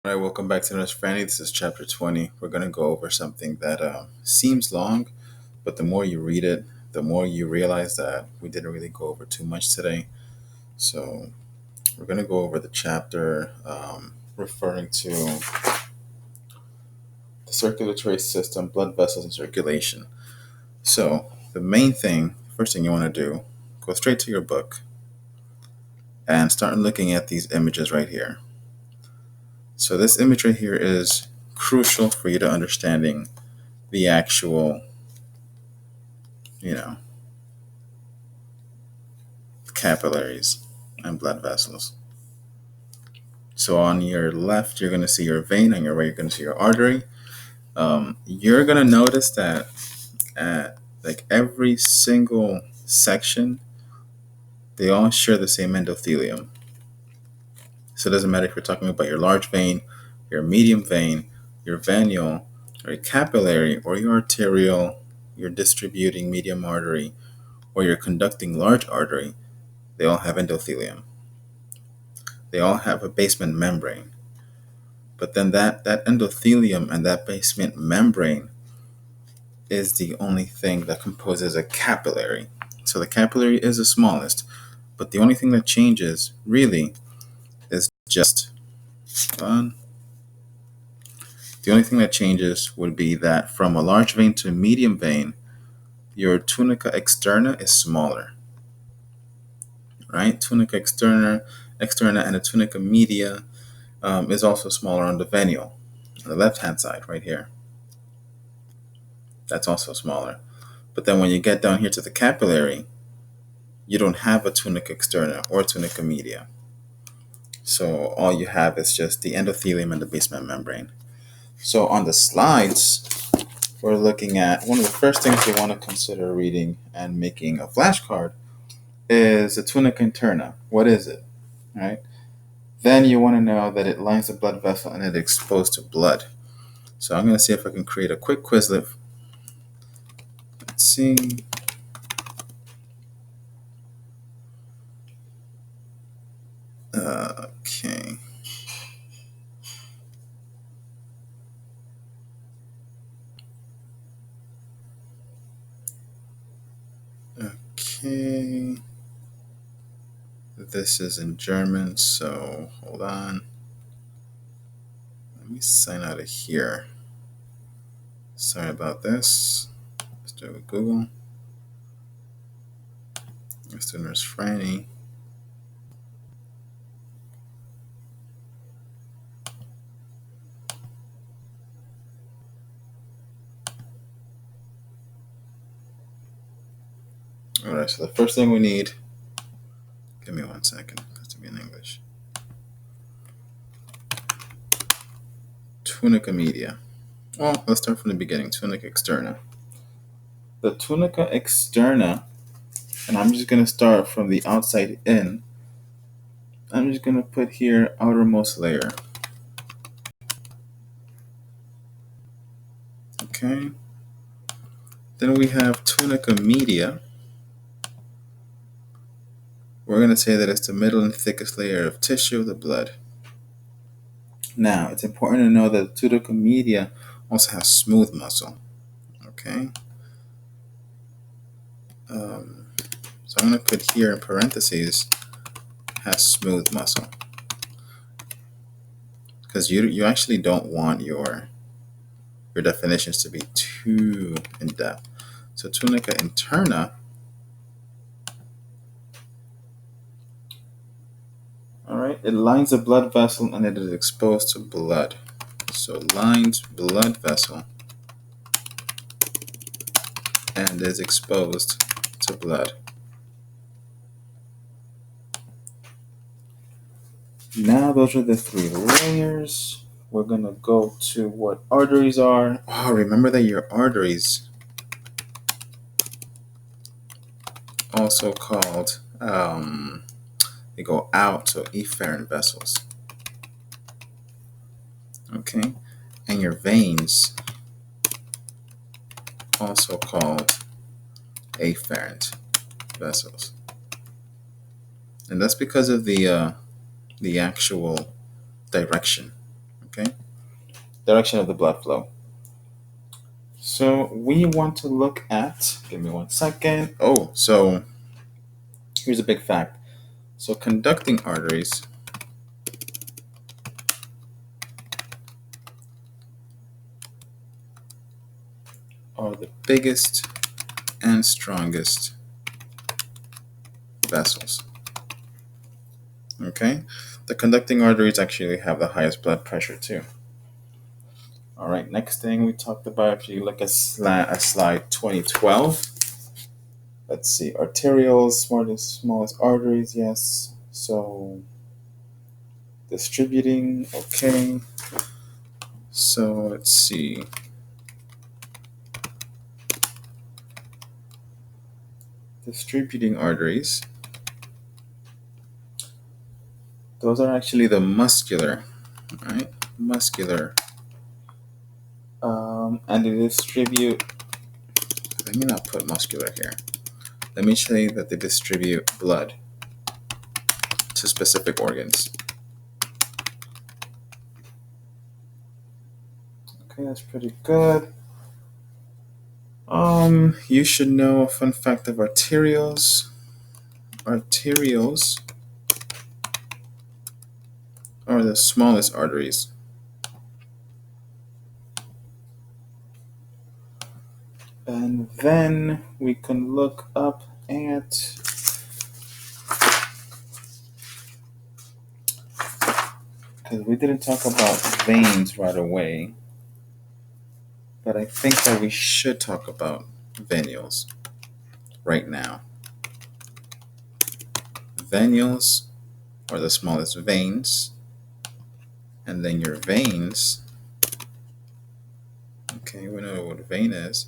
All right, welcome back to Nurse Franny. This is chapter 20. We're going to go over something that seems long, but the more you read it, the more you realize that we didn't really go over too much today. So, we're going to go over the chapter referring to the circulatory system, blood vessels, and circulation. So, the main thing, first thing you want to do, go straight to your book and start looking at these images right here. So, this image right here is crucial for you to understanding the actual, you know, capillaries and blood vessels. So on your left, you're going to see your vein. On your right, you're going to see your artery. You're going to notice that at like every single section, they all share the same endothelium. So it doesn't matter if you're talking about your large vein, your medium vein, your venule, or your capillary, or your arterial, your distributing medium artery, or your conducting large artery. They all have endothelium. They all have a basement membrane. But then that endothelium and that basement membrane is the only thing that composes a capillary. So the capillary is the smallest, but the only thing that changes really is just the only thing that changes would be that from a large vein to a medium vein, your tunica externa is smaller, right? Tunica externa and the tunica media is also smaller on the venule, on the left-hand side right here. That's also smaller. But then when you get down here to the capillary, you don't have a tunica externa or tunica media. So all you have is just the endothelium and the basement membrane. So on the slides, we're looking at one of the first things you want to consider reading and making a flashcard is the tunica interna. What is it? Right? Then you want to know that it lines the blood vessel and it's exposed to blood. So I'm going to see if I can create a quick Quizlet. Let's see. Okay. Okay. This is in German, so hold on. Let me sign out of here. Sorry about this. Let's do it with Google. Let's do Nurse Franny. Alright, so the first thing we need, give me 1 second, it has to be in English. Tunica media. Well, let's start from the beginning. Tunica externa. The tunica externa, and I'm just going to start from the outside in. I'm just going to put here outermost layer. Okay. Then we have tunica media. We're going to say that it's the middle and thickest layer of tissue of the blood. Now, it's important to know that the tunica media also has smooth muscle. Okay. So I'm going to put here in parentheses has smooth muscle, because you actually don't want your definitions to be too in depth. So tunica interna, all right, it lines a blood vessel and it is exposed to blood. So lines blood vessel and is exposed to blood. Now those are the three layers. We're gonna go to what arteries are. Oh, remember that your arteries, also called, they go out, so efferent vessels. Okay, and your veins, also called afferent vessels, and that's because of the actual direction. Okay, direction of the blood flow. So we want to look at, give me 1 second. Oh, so here's a big fact. So conducting arteries are the biggest and strongest vessels. Okay, the conducting arteries actually have the highest blood pressure too. All right, next thing we talked about, if you look at slide 2012, let's see, arterioles, smallest arteries, yes. So distributing, okay. So let's see. Distributing arteries. Those are actually the muscular, right? Muscular. And they distribute, let me not put muscular here. Let me show you that they distribute blood to specific organs. Okay, that's pretty good. You should know a fun fact of arterioles. Arterioles are the smallest arteries. And then we can look up at, because we didn't talk about veins right away, but I think that we should talk about venules right now. Venules are the smallest veins, and then your veins, okay, we know what a vein is.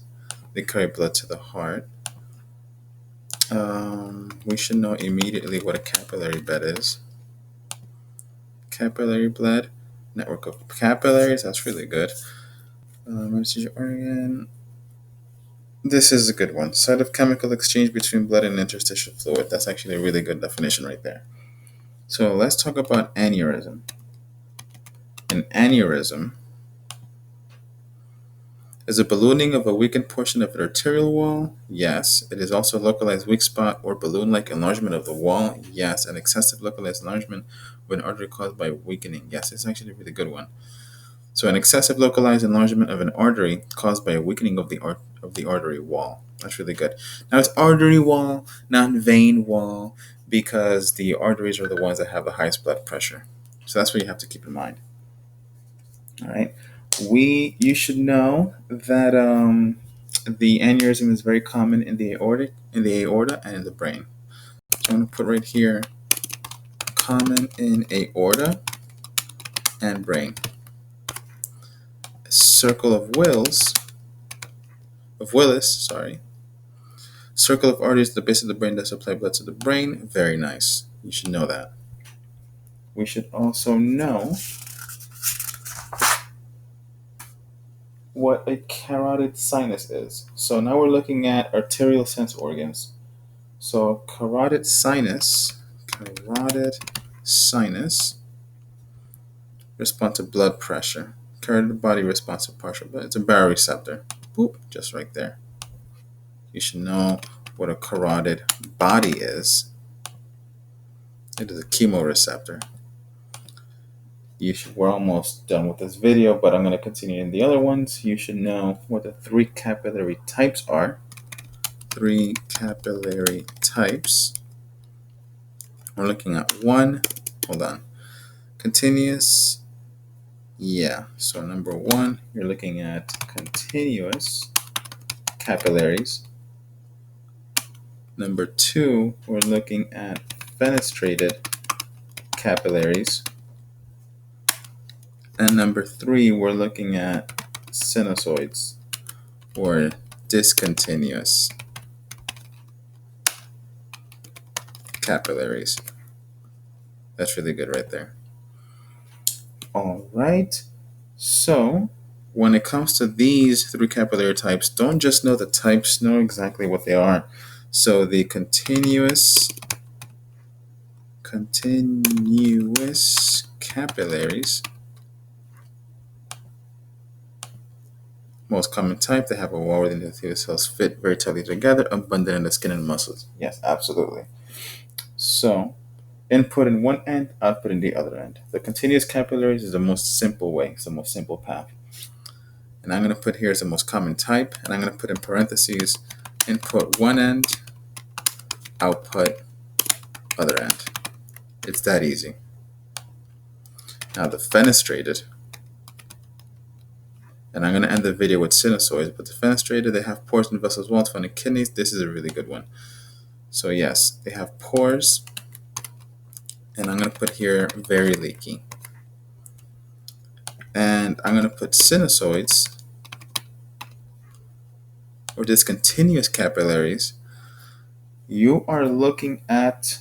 They carry blood to the heart. We should know immediately what a capillary bed is. Capillary bed, network of capillaries, that's really good. Organ. This is a good one. Site of chemical exchange between blood and interstitial fluid. That's actually a really good definition right there. So let's talk about aneurysm. An aneurysm is a ballooning of a weakened portion of an arterial wall. Yes. It is also a localized weak spot or balloon-like enlargement of the wall. Yes. An excessive localized enlargement of an artery caused by weakening. Yes, it's actually a really good one. So an excessive localized enlargement of an artery caused by a weakening of the artery wall. That's really good. Now it's artery wall, not vein wall, because the arteries are the ones that have the highest blood pressure. So that's what you have to keep in mind. All right. You should know that the aneurysm is very common in the aorta and in the brain. So I'm going to put right here, common in aorta and brain. Circle of Willis, circle of arteries at the base of the brain that supply blood to the brain. Very nice. You should know that. We should also know what a carotid sinus is. So now we're looking at arterial sense organs. So carotid sinus responds to blood pressure. Carotid body responds to partial blood. It's a baroreceptor. Boop, just right there. You should know what a carotid body is. It is a chemoreceptor. We're almost done with this video, but I'm going to continue in the other ones. You should know what the 3 capillary types are. 3 capillary types. We're looking at continuous. Yeah, so number 1, you're looking at continuous capillaries. Number 2, we're looking at fenestrated capillaries. And number 3, we're looking at sinusoids, or discontinuous capillaries. That's really good right there. All right. So when it comes to these 3 capillary types, don't just know the types, know exactly what they are. So the continuous capillaries Most common type, they have a wall where the endothelial cells fit very tightly together, abundant in the skin and muscles. Yes, absolutely. So, input in one end, output in the other end. The continuous capillaries is the most simple way, it's the most simple path. And I'm going to put here as the most common type, and I'm going to put in parentheses, input one end, output other end. It's that easy. Now the fenestrated, and I'm going to end the video with sinusoids, but the fenestrated, they have pores and vessels, walls found in kidneys. This is a really good one. So yes, they have pores, and I'm going to put here very leaky. And I'm going to put sinusoids, or discontinuous capillaries. You are looking at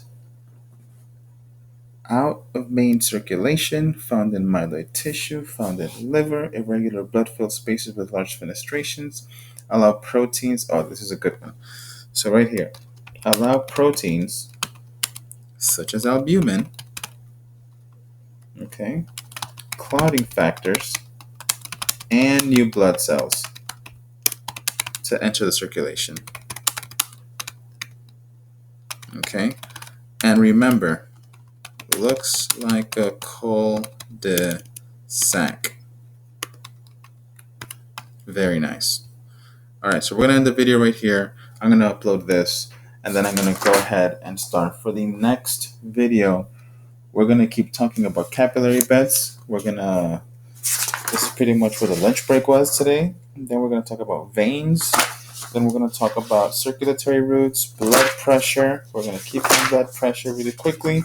out of main circulation, found in myeloid tissue, found in liver, irregular blood-filled spaces with large fenestrations, allow proteins. Oh, this is a good one. So right here, allow proteins such as albumin, okay, clotting factors, and new blood cells to enter the circulation. Okay, and remember, looks like a cul-de-sac. Very nice. All right, so we're going to end the video right here. I'm going to upload this, and then I'm going to go ahead and start. For the next video, we're going to keep talking about capillary beds. This is pretty much where the lunch break was today. Then we're going to talk about veins. Then we're going to talk about circulatory routes, blood pressure. We're going to keep on blood pressure really quickly.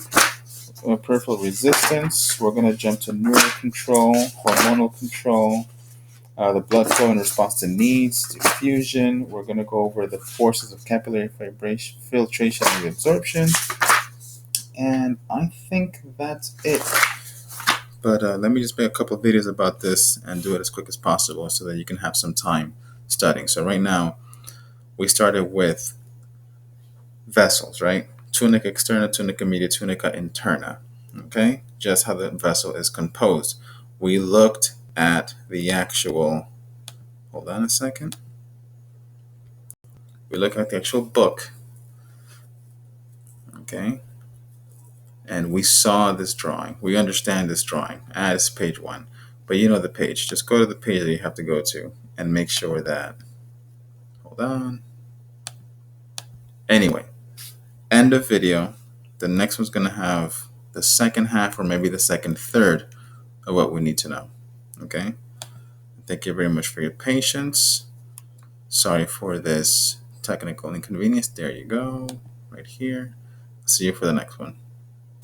Peripheral resistance. We're going to jump to neural control, hormonal control, the blood flow in response to needs, diffusion. We're going to go over the forces of capillary filtration and reabsorption. And I think that's it. But let me just make a couple of videos about this and do it as quick as possible so that you can have some time studying. So right now, we started with vessels, right? Tunica externa, tunica media, tunica interna. Okay? Just how the vessel is composed. We looked at the actual, hold on a second. We look at the actual book, okay? And we saw this drawing. We understand this drawing as page 1. But you know the page. Just go to the page that you have to go to and make sure that, hold on. Anyway, end of video. The next one's going to have the second half or maybe the second third of what we need to know, okay? Thank you very much for your patience. Sorry for this technical inconvenience. There you go, right here. See you for the next one.